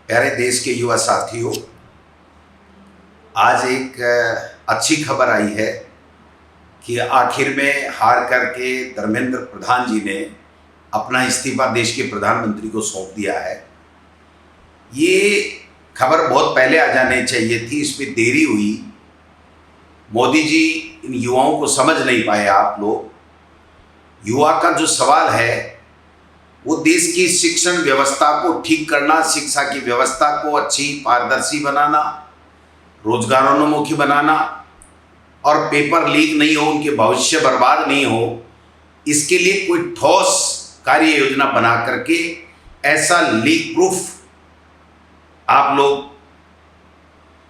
प्यारे देश के युवा साथियों, आज एक अच्छी खबर आई है कि आखिर में हार करके धर्मेंद्र प्रधान जी ने अपना इस्तीफा देश के प्रधानमंत्री को सौंप दिया है। ये खबर बहुत पहले आ जानी चाहिए थी, इसमें देरी हुई। मोदी जी इन युवाओं को समझ नहीं पाए। आप लोग युवा का जो सवाल है वो देश की शिक्षण व्यवस्था को ठीक करना, शिक्षा की व्यवस्था को अच्छी पारदर्शी बनाना, रोजगारोन्मुखी बनाना और पेपर लीक नहीं हो, उनके भविष्य बर्बाद नहीं हो, इसके लिए कोई ठोस कार्य योजना बना करके ऐसा लीक प्रूफ आप लोग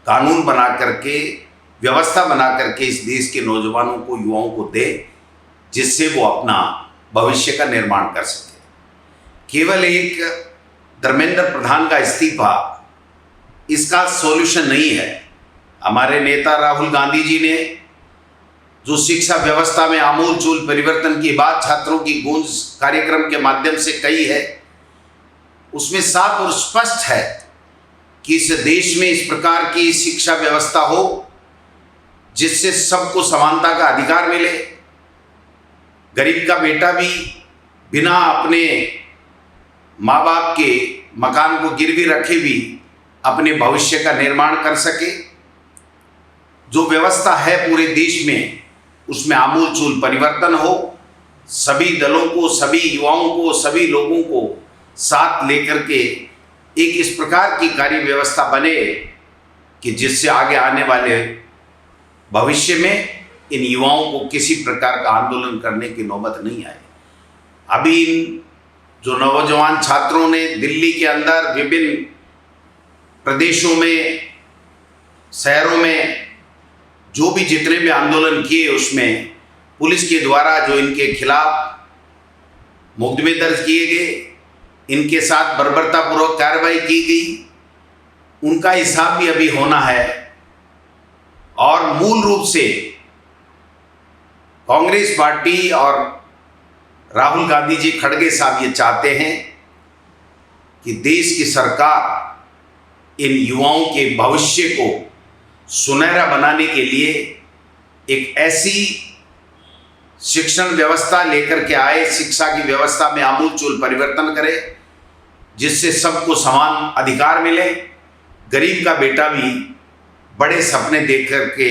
कानून बना करके, व्यवस्था बना करके इस देश के नौजवानों को, युवाओं को दे, जिससे वो अपना भविष्य का निर्माण कर सके। केवल एक धर्मेंद्र प्रधान का इस्तीफा इसका सॉल्यूशन नहीं है। हमारे नेता राहुल गांधी जी ने जो शिक्षा व्यवस्था में आमूलचूल परिवर्तन की बात छात्रों की गूंज कार्यक्रम के माध्यम से कही है, उसमें साफ और स्पष्ट है कि इस देश में इस प्रकार की शिक्षा व्यवस्था हो जिससे सबको समानता का अधिकार मिले। गरीब का बेटा भी बिना अपने माँ बाप के मकान को गिरवी रखे भी अपने भविष्य का निर्माण कर सके। जो व्यवस्था है पूरे देश में, उसमें आमूलचूल परिवर्तन हो, सभी दलों को, सभी युवाओं को, सभी लोगों को साथ लेकर के एक इस प्रकार की कार्य व्यवस्था बने कि जिससे आगे आने वाले भविष्य में इन युवाओं को किसी प्रकार का आंदोलन करने की नौबत नहीं आए। अभी इन जो नौजवान छात्रों ने दिल्ली के अंदर विभिन्न प्रदेशों में, शहरों में जो भी जितने भी आंदोलन किए, उसमें पुलिस के द्वारा जो इनके खिलाफ मुकदमे दर्ज किए गए, इनके साथ बर्बरतापूर्वक कार्रवाई की गई, उनका हिसाब भी अभी होना है। और मूल रूप से कांग्रेस पार्टी और राहुल गांधी जी, खड़गे साहब ये चाहते हैं कि देश की सरकार इन युवाओं के भविष्य को सुनहरा बनाने के लिए एक ऐसी शिक्षण व्यवस्था लेकर के आए, शिक्षा की व्यवस्था में आमूलचूल परिवर्तन करे जिससे सबको समान अधिकार मिले। गरीब का बेटा भी बड़े सपने देख करके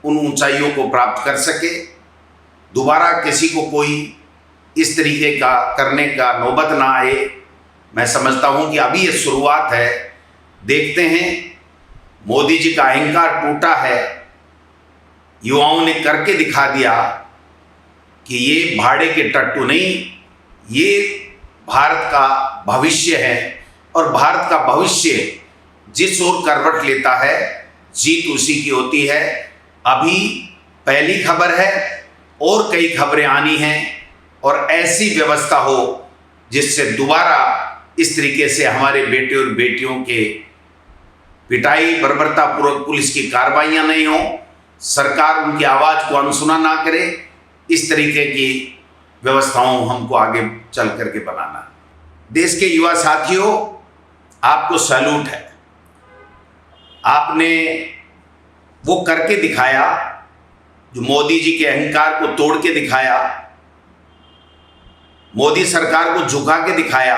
उन ऊंचाइयों को प्राप्त कर सके। दोबारा किसी को कोई इस तरीके का करने का नौबत ना आए। मैं समझता हूं कि अभी ये शुरुआत है। देखते हैं, मोदी जी का अहंकार टूटा है, युवाओं ने करके दिखा दिया कि ये भाड़े के टट्टू नहीं, ये भारत का भविष्य है। और भारत का भविष्य जिस ओर करवट लेता है, जीत उसी की होती है। अभी पहली खबर है और कई खबरें आनी हैं, और ऐसी व्यवस्था हो जिससे दोबारा इस तरीके से हमारे बेटे और बेटियों के पिटाई, बर्बरतापूर्वक पुलिस की कार्रवाइयां नहीं हो, सरकार उनकी आवाज़ को अनसुना ना करे। इस तरीके की व्यवस्थाओं हमको आगे चल करके बनाना। देश के युवा साथियों, आपको सैल्यूट है। आपने वो करके दिखाया जो मोदी जी के अहंकार को तोड़ के दिखाया, मोदी सरकार को झुका के दिखाया।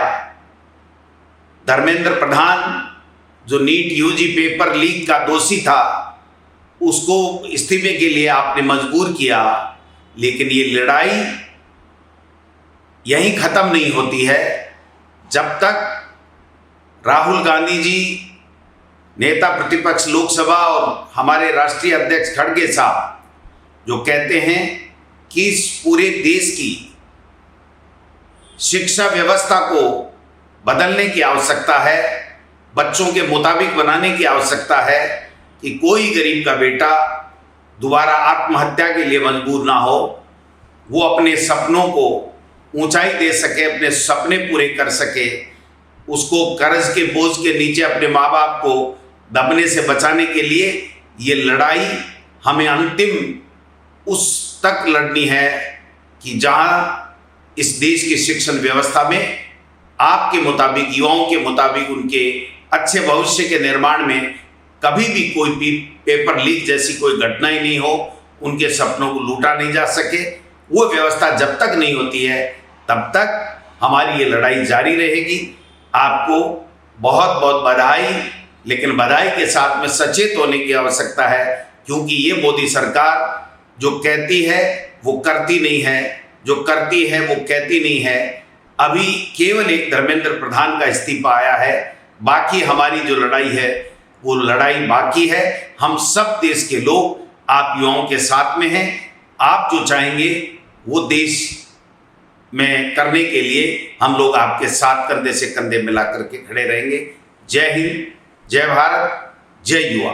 धर्मेंद्र प्रधान जो नीट यूजी पेपर लीक का दोषी था, उसको इस्तीफे के लिए आपने मजबूर किया। लेकिन ये लड़ाई यहीं खत्म नहीं होती है जब तक राहुल गांधी जी, नेता प्रतिपक्ष लोकसभा, और हमारे राष्ट्रीय अध्यक्ष खड़गे साहब जो कहते हैं कि इस पूरे देश की शिक्षा व्यवस्था को बदलने की आवश्यकता है, बच्चों के मुताबिक बनाने की आवश्यकता है कि कोई गरीब का बेटा दोबारा आत्महत्या के लिए मजबूर ना हो, वो अपने सपनों को ऊंचाई दे सके, अपने सपने पूरे कर सके, उसको कर्ज के बोझ के नीचे अपने माँ बाप को दबने से बचाने के लिए ये लड़ाई हमें अंतिम उस तक लड़नी है कि जहाँ इस देश की शिक्षण व्यवस्था में आपके मुताबिक, युवाओं के मुताबिक उनके अच्छे भविष्य के निर्माण में कभी भी कोई भी पेपर लीक जैसी कोई घटना ही नहीं हो, उनके सपनों को लूटा नहीं जा सके, वो व्यवस्था जब तक नहीं होती है तब तक हमारी ये लड़ाई जारी रहेगी। आपको बहुत बहुत बधाई, लेकिन बधाई के साथ में सचेत होने की आवश्यकता है, क्योंकि ये मोदी सरकार जो कहती है वो करती नहीं है, जो करती है वो कहती नहीं है। अभी केवल एक धर्मेंद्र प्रधान का इस्तीफा आया है, बाकी हमारी जो लड़ाई है वो लड़ाई बाकी है। हम सब देश के लोग आप युवाओं के साथ में हैं। आप जो चाहेंगे वो देश में करने के लिए हम लोग आपके साथ कंधे से कंधे मिला करके खड़े रहेंगे। जय हिंद, जय भारत, जय युवा।